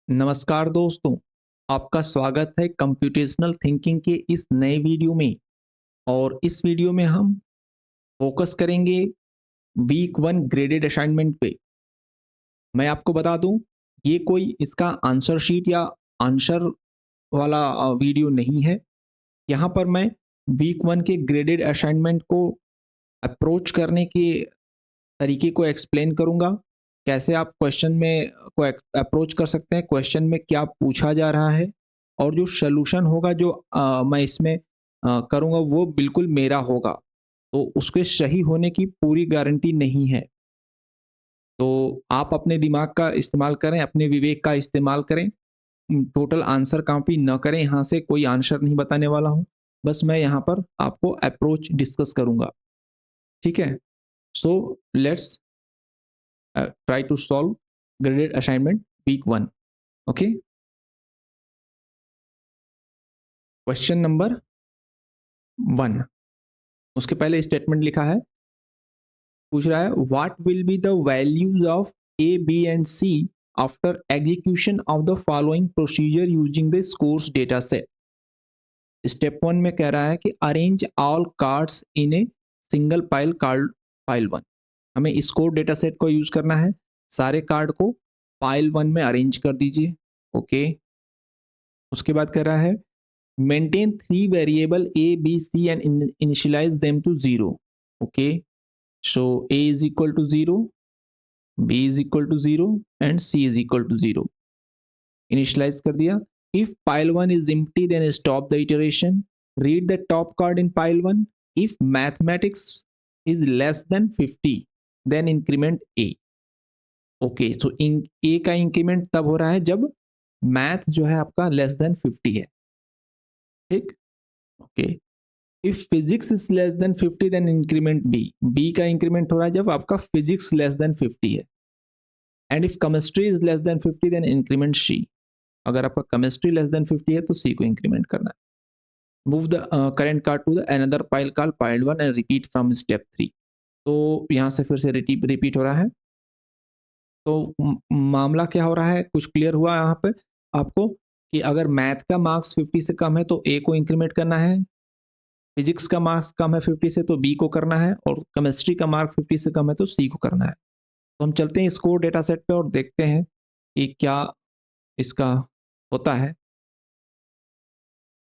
नमस्कार दोस्तों, आपका स्वागत है कंप्यूटेशनल थिंकिंग के इस नए वीडियो में। और इस वीडियो में हम फोकस करेंगे वीक 1 ग्रेडेड असाइनमेंट पे। मैं आपको बता दूं, ये कोई इसका आंसर शीट या आंसर वाला वीडियो नहीं है। यहाँ पर मैं वीक 1 के ग्रेडेड असाइनमेंट को अप्रोच करने के तरीके को एक्सप्लेन करूंगा। कैसे आप क्वेश्चन में को अप्रोच कर सकते हैं, क्वेश्चन में क्या पूछा जा रहा है, और जो सोल्यूशन होगा जो मैं इसमें करूंगा वो बिल्कुल मेरा होगा। तो उसके सही होने की पूरी गारंटी नहीं है। तो आप अपने दिमाग का इस्तेमाल करें, अपने विवेक का इस्तेमाल करें। टोटल आंसर कॉपी न करें, यहाँ से कोई आंसर नहीं बताने वाला हूँ। बस मैं यहाँ पर आपको अप्रोच डिस्कस करूंगा। ठीक है, so let's try to solve graded assignment week 1. Okay, question number 1। उसके पहले स्टेटमेंट लिखा है, पूछ रहा है what will be the values of A B and C after execution of the following procedure using the scores data set. Step 1 में कह रहा है कि arrange all cards in a single pile card pile 1। हमें score data set को use करना है। सारे कार्ड को पाइल 1 में अरेंज कर दीजिए। ओके, उसके बाद कह रहा है maintain three variable a b c and initialize them to 0. Okay, so a is equal to 0, b is equal to 0 and c is equal to 0. Initialize कर दिया। If pile 1 is empty then stop the iteration. Read the top card in pile 1. If mathematics is less than 50 then increment a. Okay, so a का increment तब हो रहा है जब math जो है आपका लेस देन 50 है। ठीक, okay. If physics is less than 50 then increment B. B का इंक्रीमेंट हो रहा है जब आपका फिजिक्स लेस देन 50 है। And if chemistry is less than 50 then increment C. अगर आपका केमिस्ट्री लेस देन 50 है तो सी को इंक्रीमेंट करना है। Move the current card to the another pile called pile 1 and repeat from step 3। तो यहाँ से फिर से रिपीट हो रहा है। तो मामला क्या हो रहा है, कुछ क्लियर हुआ यहाँ पे आपको कि अगर मैथ का मार्क्स 50 से कम है तो ए को इंक्रीमेंट करना है, फिजिक्स का मार्क्स कम है 50 से तो बी को करना है, और केमिस्ट्री का मार्क 50 से कम है तो सी को करना है। तो हम चलते हैं स्कोर डेटा सेट पे और देखते हैं कि क्या इसका होता है।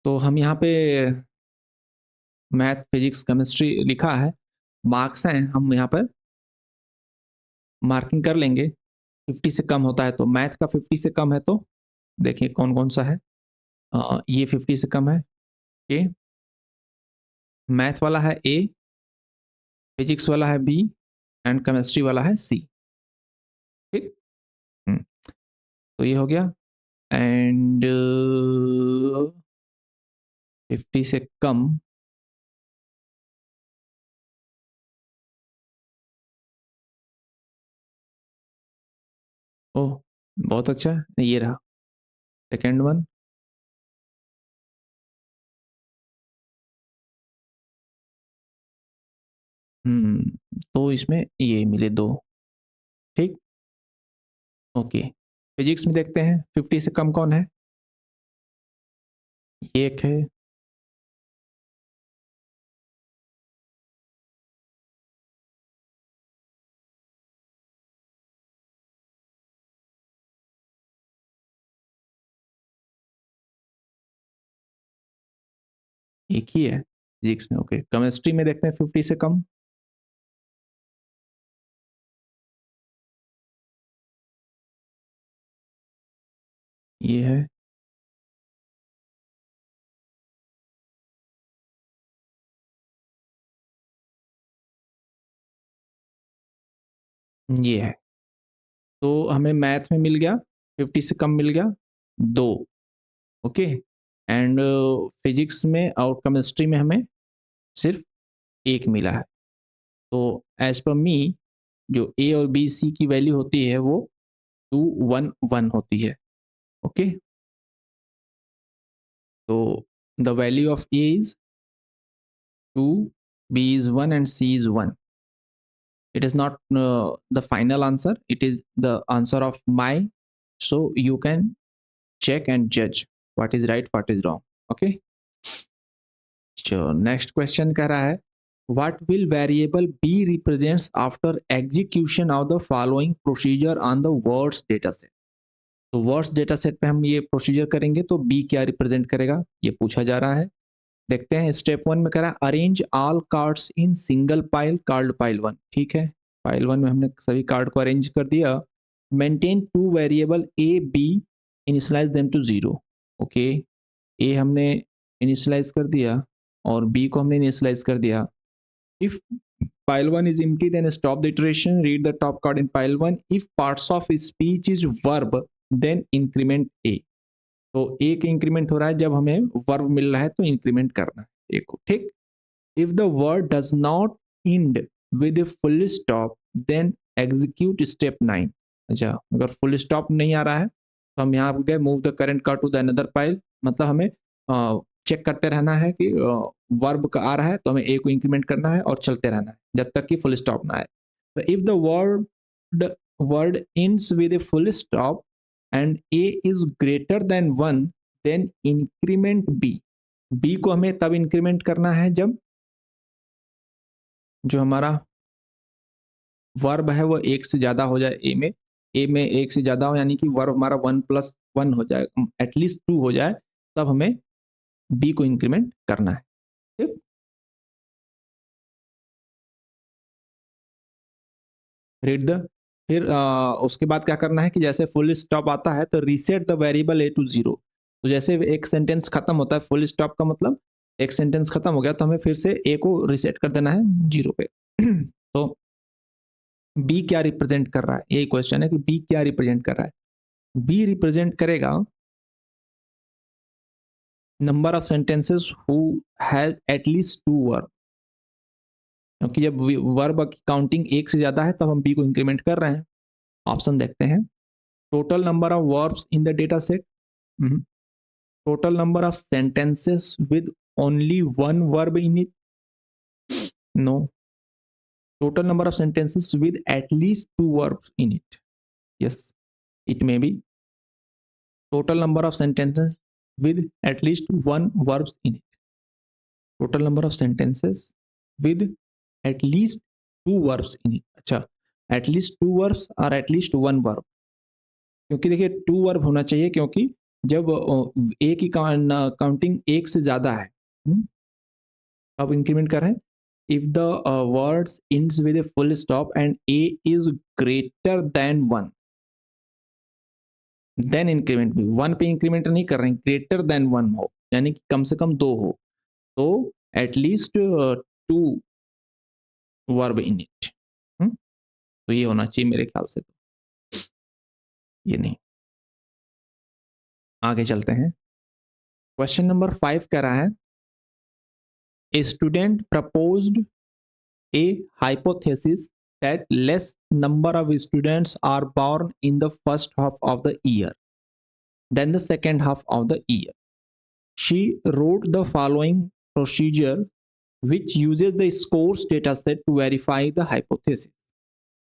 तो हम यहाँ पे मैथ फिजिक्स केमिस्ट्री लिखा है, मार्क्स हैं, हम यहाँ पर मार्किंग कर लेंगे। 50 से कम होता है तो मैथ का 50 से कम है तो देखिए कौन कौन सा है। ये 50 से कम है, ए मैथ वाला है ए, फिजिक्स वाला है बी एंड केमिस्ट्री वाला है सी। ठीक, तो ये हो गया। एंड 50 से कम ओह बहुत अच्छा, ये रहा सेकेंड वन। तो इसमें ये मिले दो। ठीक, ओके। फिजिक्स में देखते हैं 50 से कम कौन है, ये एक है, एक ही है फिजिक्स में। ओके, केमिस्ट्री में देखते हैं 50 से कम, ये है, ये है। तो हमें मैथ में मिल गया 50 से कम मिल गया दो। ओके, एंड फिजिक्स में और केमिस्ट्री में हमें सिर्फ एक मिला है। तो एज पर मी जो ए और बी सी की वैल्यू होती है वो 2 1 1 होती है। ओके, तो the value of A is 2, b is 1 and c is 1. It is not the final answer, it is the answer of my, so you can check and judge what is right, what is wrong. Okay. So next question कह रहा है what will variable b represents after execution of the following procedure on the words data set. तो words data set पे हम ये procedure करेंगे तो B क्या रिप्रेजेंट करेगा ये पूछा जा रहा है. देखते हैं. स्टेप 1 में कह रहा है arrange all cards in single pile called pile 1. ठीक है, पाइल 1 में हमने सभी कार्ड को अरेंज कर दिया. Maintain two variable A B, initialise them to 0. Okay, A हमने इनिशियलाइज कर दिया और बी को हमने इनिशियलाइज कर दिया. If pile 1 is empty then stop the iteration, read the top card in pile 1. if parts of speech is verb then increment a. तो ए का इंक्रीमेंट हो रहा है जब हमें वर्ब मिल रहा है तो इंक्रीमेंट करना है ए को. ठीक. If the word does not end with a full stop then execute step 9. अच्छा, अगर फुल स्टॉप नहीं आ रहा है तो हम यहाँ गए move the current card to the another pile. मतलब हमें चेक करते रहना है कि वर्ब का आ रहा है तो हमें ए को इंक्रीमेंट करना है और चलते रहना है जब तक कि फुल स्टॉप ना आए. तो if the word ends with a full stop and A is greater than 1 then increment B. B को हमें तब इंक्रीमेंट करना है जब जो हमारा वर्ब है वो एक से ज्यादा हो जाए. ए में एक से ज्यादा हो यानी कि वर्ब हमारा 1+1 हो जाए, एटलीस्ट 2 हो जाए, तब हमें बी को इंक्रीमेंट करना है. ठीक. Read the. फिर उसके बाद क्या करना है कि जैसे फुल स्टॉप आता है तो reset the variable A to 0. तो जैसे एक सेंटेंस खत्म होता है, फुल स्टॉप का मतलब एक सेंटेंस खत्म हो गया तो हमें फिर से ए को रीसेट कर देना है 0 पे. तो बी क्या रिप्रेजेंट कर रहा है, यही क्वेश्चन है कि बी क्या रिप्रेजेंट कर रहा है. बी रिप्रेजेंट करेगा number of sentences who has at least 2 verb. क्योंकि जब वर्ब की काउंटिंग एक से ज्यादा है तब हम बी को इंक्रीमेंट कर रहे हैं. ऑप्शन देखते हैं. Total number of verbs in the data set, total number of sentences with only 1 verb in it, no. Total number of sentences with at least 2 verbs in it, yes, it may be. Total number of sentences with at least 1 verbs in it, total number of sentences with at least 2 verbs in it. अच्छा, at least 2 verbs और at least 1 verb. क्योंकि देखिए 2 verb होना चाहिए क्योंकि जब ए की counting एक से ज्यादा है. अब इंक्रीमेंट कर रहे हैं. If the words ends with a full stop and A is greater than 1 then increment B. 1 पे इंक्रीमेंट नहीं कर रहे हैं, ग्रेटर देन 1 हो यानी कि कम से कम 2 हो तो एटलीस्ट 2 वर्ब इन इट. तो ये होना चाहिए मेरे ख्याल से. तो ये नहीं. आगे चलते हैं. क्वेश्चन नंबर 5 कह रहा है a student proposed A hypothesis that less number of students are born in the first half of the year than the second half of the year. She wrote the following procedure which uses the scores dataset to verify the hypothesis.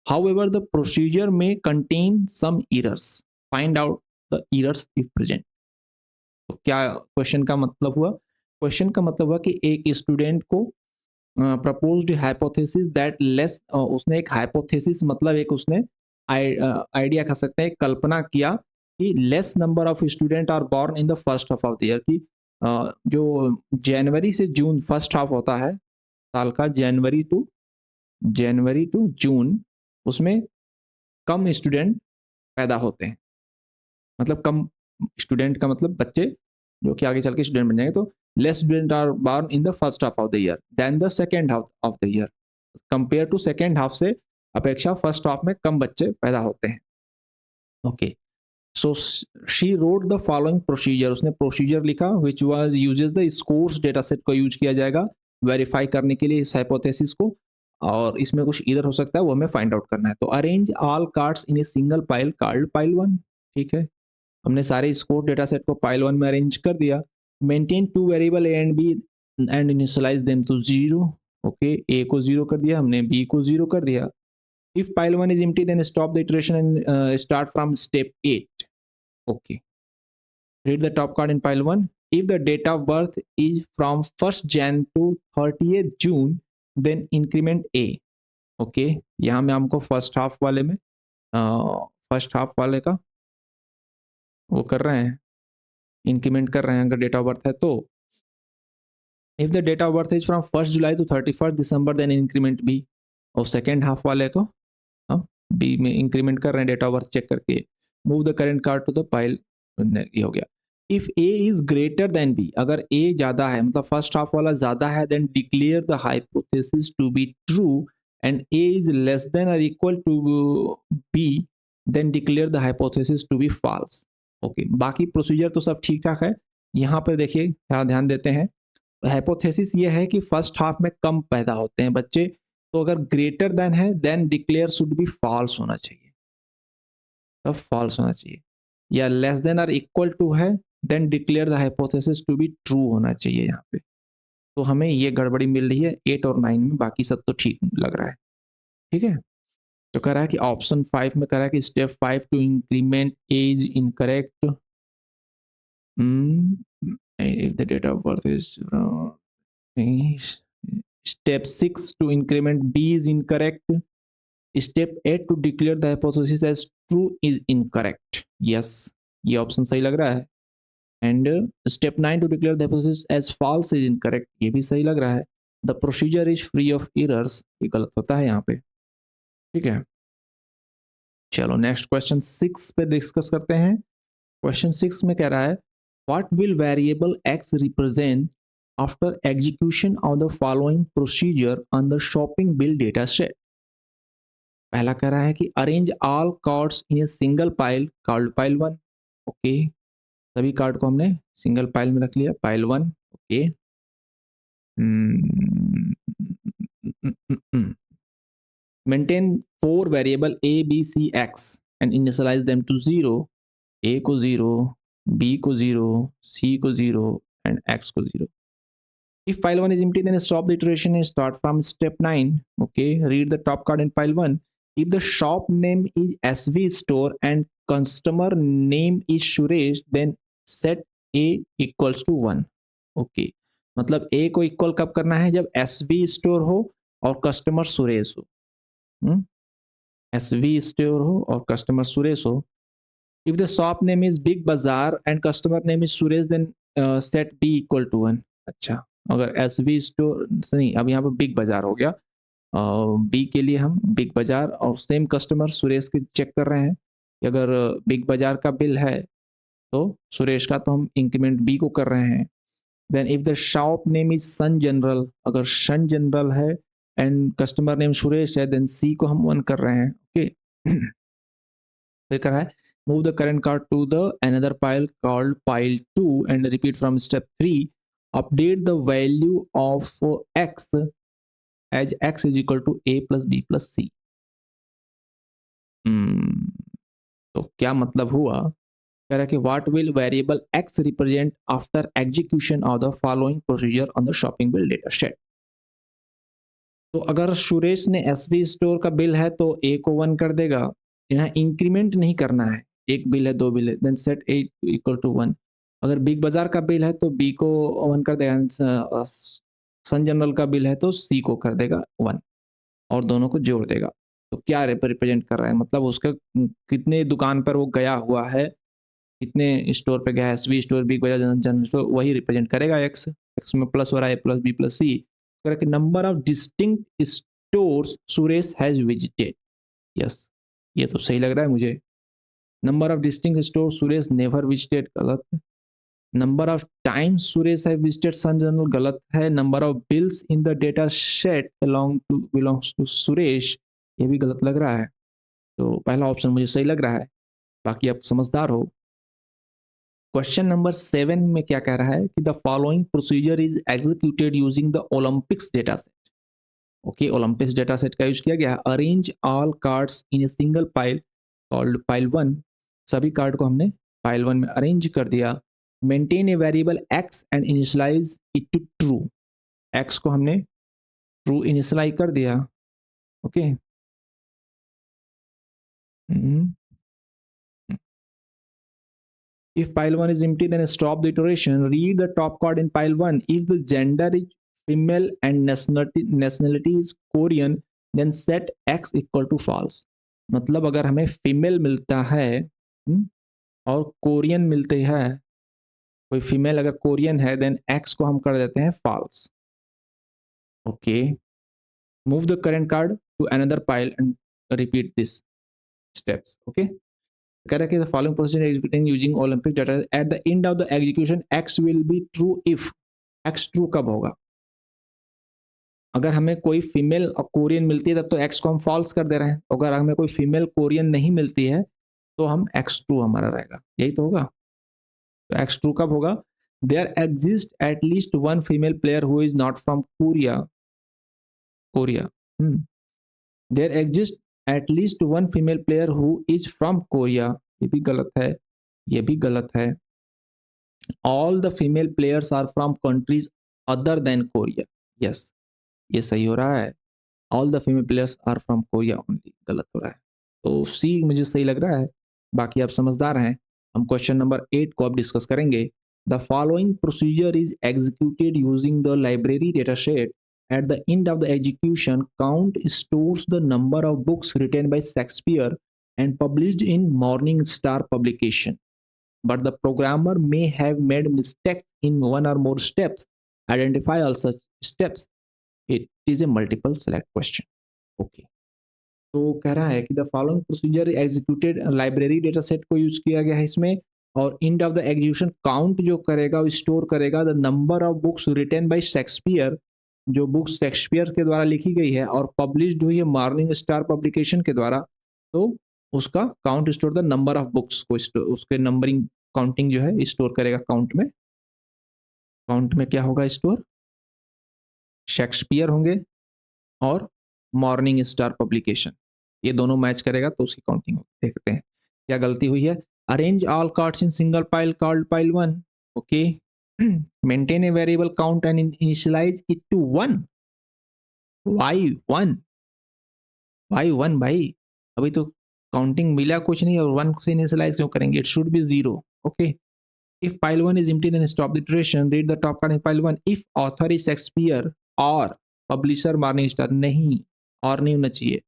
However, the procedure may contain some errors. Find out the errors if present. तो क्या question का मतलब हुआ? Question का मतलब हुआ कि एक स्टूडेंट को प्रपोज्ड हाइपोथेसिस दैट लेस, उसने एक हाइपोथेसिस मतलब एक उसने आइडिया कह सकते हैं, कल्पना किया कि less number of student are born in the first half of the year. की जो जनवरी से जून फर्स्ट हाफ होता है साल का, जनवरी टू जून, उसमें कम स्टूडेंट पैदा होते हैं. मतलब कम स्टूडेंट का मतलब बच्चे जो कि आगे चल के स्टूडेंट बन जाएंगे. तो less students are born in the first half of the year than the second half of the year. Compare to second half से अपेक्षा first half में कम बच्चे पैदा होते हैं. Okay. So she wrote the following procedure. उसने procedure लिखा which was uses the scores dataset को use किया जाएगा verify करने के लिए इस hypothesis को, और इसमें कुछ error हो सकता है वो हमें find out करना है. तो arrange all cards in a single pile called pile 1. ठीक है, हमने सारे स्कोर डेटासेट को पाइल 1 में अरेंज कर दिया. Maintain 2 variable A and B and initialise them to 0. Okay, A को 0 कर दिया हमने, बी को 0 कर दिया. If pile 1 is empty then stop the iteration and start from step 8. Okay, Read the top card in pile 1. If the date of birth is from 1st Jan to 30th June, then increment A. Okay, यहाँ में हमको first half वाले में first half वाले का वो कर रहे हैं, इंक्रीमेंट कर रहे हैं अगर डेट ऑफ बर्थ है तो. If the date of birth is from 1st July to 31st December then increment B. और सेकेंड हाफ वाले को हम बी में इंक्रीमेंट कर रहे हैं डेट ऑफ बर्थ चेक करके. Move the current card to the pile. ये हो गया. If A is greater than B, अगर ए ज्यादा है मतलब फर्स्ट हाफ वाला ज्यादा है, then declare the hypothesis to be true, and A is less than और equal to B, then declare the hypothesis to be false. Okay, बाकी procedure तो सब ठीक ठाक है. यहाँ पर देखिए थोड़ा ध्यान देते हैं. हाइपोथेसिस ये है कि फर्स्ट हाफ में कम पैदा होते हैं बच्चे, तो अगर ग्रेटर देन है then declare should be false होना चाहिए, तब फॉल्स होना चाहिए. या लेस देन और इक्वल टू है then declare the hypothesis to be true होना चाहिए यहाँ पे. तो हमें ये गड़बड़ी मिल रही है 8 और 9 में, बाकी सब तो ठीक लग रहा है. ठीक है, तो कह रहा है कि ऑप्शन 5 में कह रहा है कि step 5 to increment as incorrect. If the date of birth is step 6 to increment B is incorrect. Step 8 to declare the hypothesis as true is incorrect. Yes, ये ऑप्शन सही लग रहा है. And step 9 to declare the hypothesis as false is incorrect, ये भी सही लग रहा है. The procedure is free of errors, ये गलत होता है यहाँ पे. ठीक है, चलो नेक्स्ट क्वेश्चन 6 पे डिस्कस करते हैं. क्वेश्चन 6 में कह रहा है what will variable X represent after execution of the following procedure on the shopping bill data set. पहला कह रहा है कि arrange all cards in a single pile called pile 1. Okay, सभी कार्ड को हमने सिंगल पाइल में रख लिया, pile 1. Okay, maintain 4 variable A B C X and initialise them to 0. A को 0, बी को 0, सी को 0 एंड एक्स को 0. If pile 1 is empty, then stop the iteration and start from step 9. Okay, read the top card in pile 1. If the shop name is SV store and customer name is Suresh, then set A equals to 1. Okay, मतलब A को equal कब करना है, जब SV store हो और customer Suresh हो. SV store हो और कस्टमर सुरेश हो. If the shop name is Big Bazaar and customer name is Suresh, then set B equal to 1. अच्छा, अगर एस वी स्टोर नहीं, अब यहाँ पर बिग बाजार हो गया. बी के लिए हम बिग बाजार और सेम कस्टमर सुरेश की चेक कर रहे हैं कि अगर बिग बाजार का बिल है तो सुरेश का तो हम इंक्रीमेंट बी को कर रहे हैं. Then if the shop name is Sun General, अगर सन जनरल है एंड कस्टमर नेम सुरेश है, देन सी को हम 1 कर रहे हैं. ओके, फिर कर रहा है move the current card to the another pile called pile 2 and repeat from step 3. Update the value of x as x is equal to a plus b plus c. तो क्या मतलब हुआ, कह रहा है कि what will variable x represent after execution of the following procedure on the shopping bill data sheet. तो अगर सुरेश ने एसवी स्टोर का बिल है तो a को 1 कर देगा. यहाँ इंक्रीमेंट नहीं करना है, एक बिल है, 2 बिल है, then set a equal to 1. अगर बिग बाजार का बिल है तो b को 1 कर देगा, सन जनरल का बिल है तो c को कर देगा 1 और दोनों को जोड़ देगा. तो क्या रिप्रेजेंट कर रहा है, मतलब उसका कितने दुकान पर वो गया हुआ है, कितने स्टोर पे गया है, SV store, big Bazaar, general store, वही रिप्रेजेंट करेगा. एक्स में प्लस हो रहा है, plus B plus C. Number of distinct stores Suresh has visited. Yes, ये तो सही लग रहा है मुझे. Number of distinct store Suresh never visited, गलत. Number of times Suresh have visited Sun General, गलत है. Number of bills in the data set belongs to Suresh, ये भी गलत लग रहा है. तो पहला ऑप्शन मुझे सही लग रहा है, बाकी आप समझदार हो. क्वेश्चन नंबर 7 में क्या कह रहा है कि the following procedure is executed using the Olympics data set. Okay, Olympics data set का यूज किया गया है. Arrange all cards in a single pile called pile 1. सभी कार्ड को हमने पाइल 1 में अरेंज कर दिया. Maintain a variable X and initialize it to true. X को हमने ट्रू इनिशियलाइज कर दिया. Okay, If pile 1 is empty, then stop the iteration. Read the top card in pile 1. If the gender is female and nationality is Korean, then set x equal to false. मतलब अगर हमें female मिलता है और Korean मिलते हैं, कोई female अगर कोरियन है, देन एक्स को हम कर देते हैं false. Okay, move the current card to another pile and repeat this steps. Okay, कह रहा है कि the following procedure executing using Olympic data. At the end of the execution X will be true if. X true कब होगा? अगर हमें कोई female Korean मिलती है तब तो एक्स को हम फॉल्स कर दे रहे हैं. अगर हमें कोई फीमेल कोरियन नहीं मिलती है तो हम एक्स ट्रू हमारा रहेगा. यही तो होगा. तो एक्स ट्रू कब होगा? There exist at least one female player who is not from Korea. Korea. There exist at least one female player who is from Korea. ये भी गलत है, ये भी गलत है. All the female players are from countries other than Korea. Yes, ये सही हो रहा है. All the female players are from Korea only, गलत हो रहा है. तो सी मुझे सही लग रहा है. बाकी आप समझदार हैं. हम क्वेश्चन नंबर 8 को अब डिस्कस करेंगे. The following procedure is executed using the library data set. At the end of the execution, count stores the number of books written by Shakespeare and published in Morning Star publication. But the programmer may have made mistakes in one or more steps. Identify all such steps. It is a multiple select question. Okay. तो कह रहा है कि the following procedure executed, library data set को use किया गया है इसमें. और end of the execution count जो करेगा वो स्टोर करेगा the number of books written by Shakespeare, जो बुक्स शेक्सपियर के द्वारा लिखी गई है और पब्लिश्ड हुई है मॉर्निंग स्टार पब्लिकेशन के द्वारा. तो उसका count store the number of books को उसके नंबरिंग काउंटिंग जो है स्टोर करेगा काउंट में. काउंट में क्या होगा स्टोर? शेक्सपियर होंगे और मॉर्निंग स्टार पब्लिकेशन. ये दोनों मैच करेगा तो उसकी काउंटिंग होगी. देखते हैं क्या गलती हुई है. Arrange all cards in single pile called pile 1. Okay, maintain a variable count and initialize it to 1. why 1? why 1 भाई? अभी तो काउंटिंग मिला कुछ नहीं और 1 से इनिशियलाइज क्यों करेंगे? It should be 0. Okay, if pile 1 is empty then stop the iteration. Read the top card in pile 1. if author is Shakespeare or publisher Morning Star. नहीं, और नहीं होना चाहिए.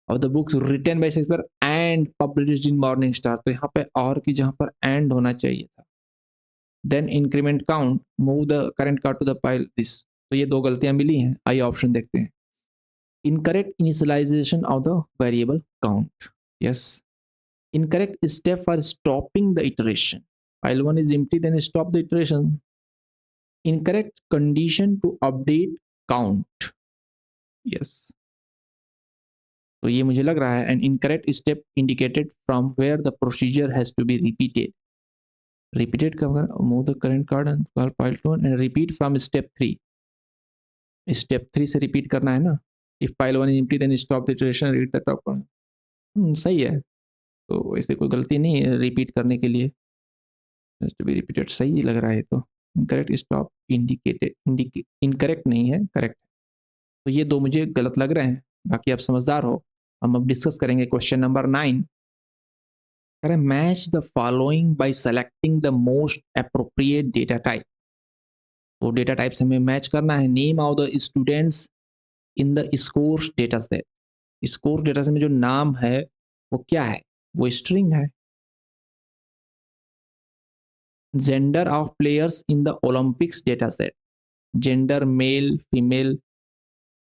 और the books written by Shakespeare and published in Morning Star. तो यहाँ पे और की जहाँ पर एंड होना चाहिए था. Then increment count, move the current card to the pile this. तो ये दो गलतियां मिली हैं. आइए ऑप्शन देखते हैं. Incorrect initialization of the variable count. Yes. Incorrect step for stopping the iteration. File 1 is empty, then stop the iteration. Incorrect condition to update count. Yes. तो ये मुझे लग रहा है. An incorrect step indicated from where the procedure has to be repeated. Repeated कब करना? Move the current card and call file 2 and repeat from step 3. Step 3 से repeat करना है ना. If file 1 is empty, then stop the iteration. Read the top one. सही है. तो ऐसे कोई गलती नहीं है रिपीट करने के लिए. to be repeated सही लग रहा है. तो इनकरेक्ट स्टॉप इंडिकेटेड, इनकरेक्ट नहीं है, करेक्ट. तो ये दो मुझे गलत लग रहे हैं. बाकी आप समझदार हो. हम अब डिस्कस करेंगे क्वेश्चन नंबर 9. करें match the following bye selecting the most appropriate data type. वो डेटा टाइप से हमें मैच करना है. Name of the students in the scores data set. Scores data set में जो नाम है वो क्या है? वो स्ट्रिंग है. Gender of players in the Olympics data set. Gender male female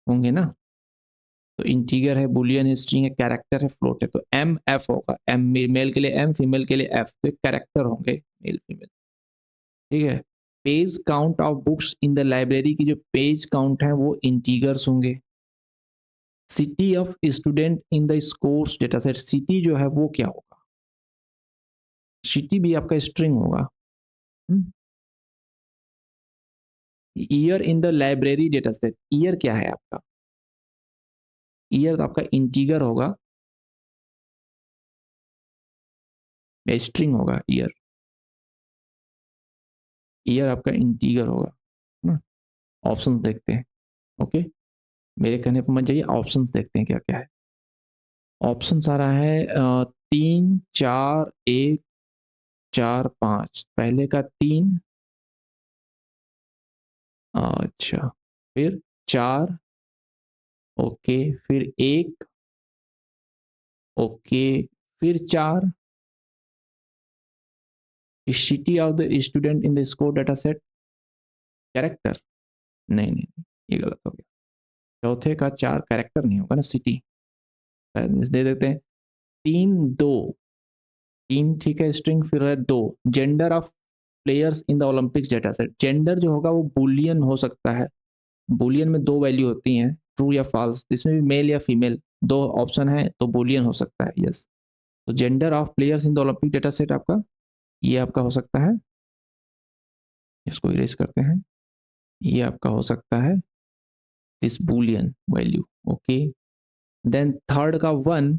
होंगे ना. तो इंटीगर है, बुलियन है, स्ट्रिंग है, कैरेक्टर है, फ्लोट है. तो एम एफ होगा. एम मेल के लिए एम, फीमेल के लिए एफ. तो कैरेक्टर होंगे मेल फीमेल. ठीक है. Page count of books in the library की जो पेज काउंट है वो इंटीगर्स होंगे. City of student in the scores data set. City जो है वो क्या होगा? सिटी भी आपका स्ट्रिंग होगा. Year in the library data set. Year क्या है आपका? ईयर तो आपका इंटीगर होगा या स्ट्रिंग होगा? ईयर, ईयर आपका इंटीगर होगा ना. ऑप्शंस देखते हैं. ओके, मेरे कहने पर मत जाइए, ऑप्शंस देखते हैं क्या क्या है. ऑप्शंस आ रहा है 3 4 1 4 5, पहले का 3, अच्छा, फिर 4, ओके, फिर 1, ओके, फिर 4, city of the student in the score data set, character, नहीं नहीं नहीं, ये गलत हो गया। चौथे का 4 कैरेक्टर नहीं होगा ना, सिटी दे देते हैं। 3 2, 3 ठीक है स्ट्रिंग, फिर है 2, gender of players in the Olympics data set. Gender जो होगा वो बुलियन हो सकता है, बुलियन में 2 वैल्यू होती हैं, ट्रू या फॉल्स, इसमें भी मेल या फीमेल 2 ऑप्शन है, तो बुलियन हो सकता है, यस। तो gender of players in the Olympic data set आपका ये आपका हो सकता है, इसको इरेज करते हैं, ये आपका हो सकता है this boolean value, okay. Then third का 1,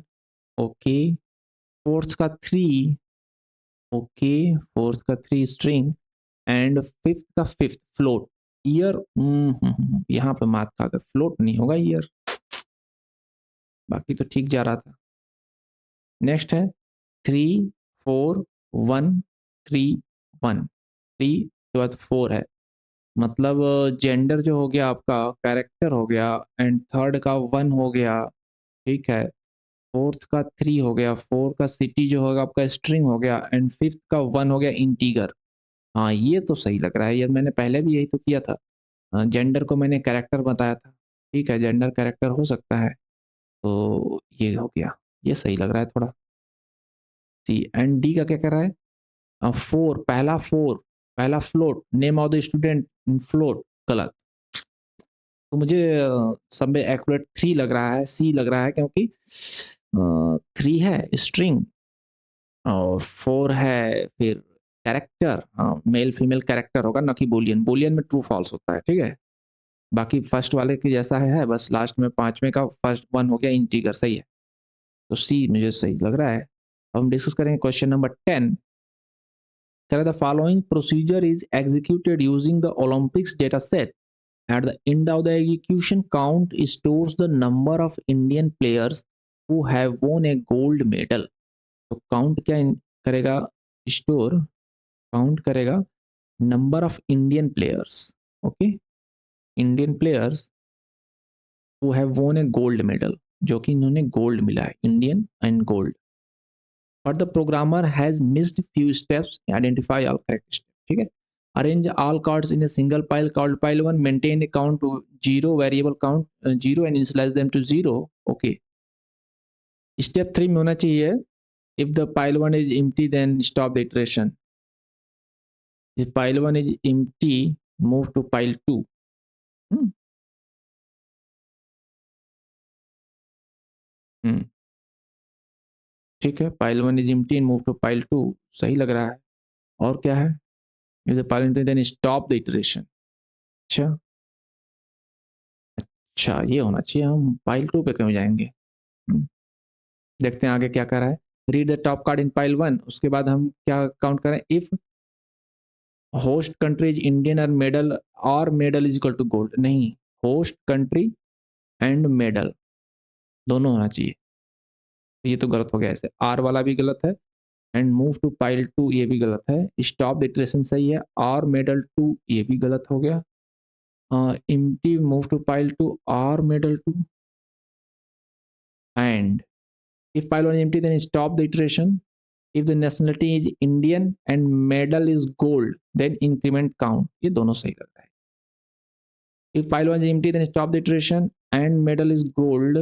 ओके, फोर्थ का 3, ओके, फोर्थ का 3 स्ट्रिंग, एंड फिफ्थ का 5th फ्लोट, ईयर, यहाँ पे मात खा गए, फ्लोट नहीं होगा ईयर, बाकी तो ठीक जा रहा था। नेक्स्ट है 3 4 1 3 1, 3 के बाद 4 है, मतलब जेंडर जो हो गया आपका कैरेक्टर हो गया, एंड थर्ड का 1 हो गया, ठीक है, फोर्थ का 3 हो गया, 4 का सिटी जो होगा आपका स्ट्रिंग हो गया, एंड फिफ्थ का 1 हो गया इंटीगर। हाँ ये तो सही लग रहा है, ये मैंने पहले भी यही तो किया था, जेंडर को मैंने कैरेक्टर बताया था, ठीक है, जेंडर कैरेक्टर हो सकता है, तो ये हो गया, ये सही लग रहा है थोड़ा। सी एंड डी का क्या कर रहा है, 4 पहला 4, पहला float, name of the student float, गलत। तो मुझे सब में एक्यूरेट 3 लग रहा है, सी लग रहा है, क्योंकि 3 है स्ट्रिंग और 4 है फिर कैरेक्टर, हाँ मेल फीमेल कैरेक्टर होगा ना कि बुलियन, बुलियन में ट्रू फॉल्स होता है, ठीक है। बाकी फर्स्ट वाले के जैसा है, बस लास्ट में 5वें का फर्स्ट 1 हो गया इंटीगर, सही है, तो सी मुझे सही लग रहा है। अब हम डिस्कस करेंगे question number 10। The following procedure is executed using the Olympics data set. At the end of the execution, count stores the number of Indian players who have won a gold medal. तो count क्या करेगा, store count करेगा number of Indian players, okay, Indian players who have वोन ए gold medal, जो कि इन्होंने gold मिला है, Indian and gold, but the programmer has missed few steps, identify all correct step, ठीक है। Arrange all cards in a single pile called pile 1. Maintain a count to 0, variable count 0 and initialize them to 0. Okay. Step 3 में होना चाहिए, if the pile 1 is empty then stop the iteration. If pile 1 is empty, move to pile 2. hmm. hmm. ठीक है, pile 1 is empty and move to pile 2, सही लग रहा है। और क्या है, if the pile 1 then stop the iteration. अच्छा अच्छा, ये होना चाहिए, हम pile 2 पे क्यों जाएंगे। देखते हैं आगे क्या कर रहा है। Read the top card in pile 1, उसके बाद हम क्या काउंट करें, if host country is Indian और medal is equal to gold, नहीं, होस्ट कंट्री एंड मेडल दोनों होना चाहिए, ये तो गलत हो गया, ऐसे आर वाला भी गलत है, एंड मूव टू पाइल 2 ये भी गलत है, स्टॉप इटरेशन सही है, और मेडल 2 ये भी गलत हो गया, एम्प्टी मूव टू पाइल 2 और medal 2, and if pile 1 is empty then stop the iteration. If the nationality is Indian and medal is gold, then increment count. ये दोनों सही लग रहा है। If pile 1 is empty, then stop the iteration and medal is gold.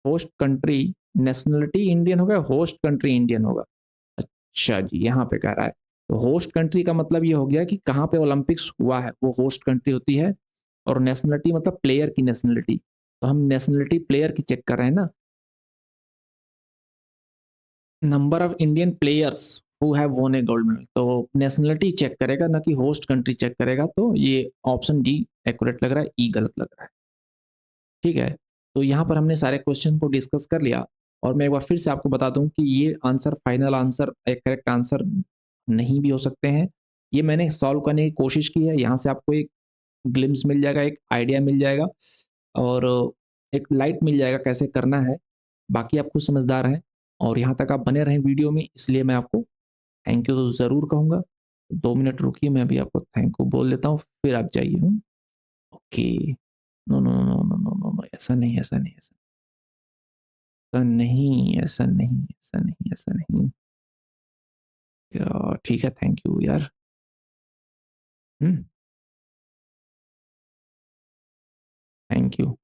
Host country nationality Indian होगा, host country Indian होगा। अच्छा जी, यहाँ पे कह रहा है, तो होस्ट कंट्री का मतलब ये हो गया कि कहाँ पे ओलंपिक्स हुआ है वो होस्ट कंट्री होती है, और नेशनलिटी मतलब प्लेयर की नेशनलिटी, तो हम नेशनलिटी प्लेयर की चेक कर रहे हैं ना, number of Indian players who have वोन ए गोल्ड मेडल, तो नेशनलिटी चेक करेगा ना कि होस्ट कंट्री चेक करेगा, तो ये ऑप्शन डी एक्यूरेट लग रहा है, ई गलत लग रहा है, ठीक है। तो यहाँ पर हमने सारे क्वेश्चन को डिस्कस कर लिया, और मैं एक बार फिर से आपको बता दूं कि ये आंसर फाइनल आंसर, एक करेक्ट आंसर नहीं भी हो सकते हैं, ये मैंने सॉल्व करने की कोशिश की है, यहाँ से आपको एक ग्लिम्स मिल जाएगा, एक आइडिया मिल जाएगा, और एक लाइट मिल जाएगा कैसे करना है, बाकी आप खुद समझदार हैं, और यहाँ तक आप बने रहें वीडियो में, इसलिए मैं आपको थैंक यू तो ज़रूर कहूँगा। 2 मिनट रुकिए, मैं अभी आपको थैंक यू बोल देता हूँ, फिर आप जाइए। Okay. No, no, no, no, no, no, no, ऐसा नहीं, ऐसा नहीं, ऐसा नहीं, ऐसा नहीं, ऐसा नहीं, ऐसा नहीं। ठीक है, थैंक यू यार। हुँ, थैंक यू।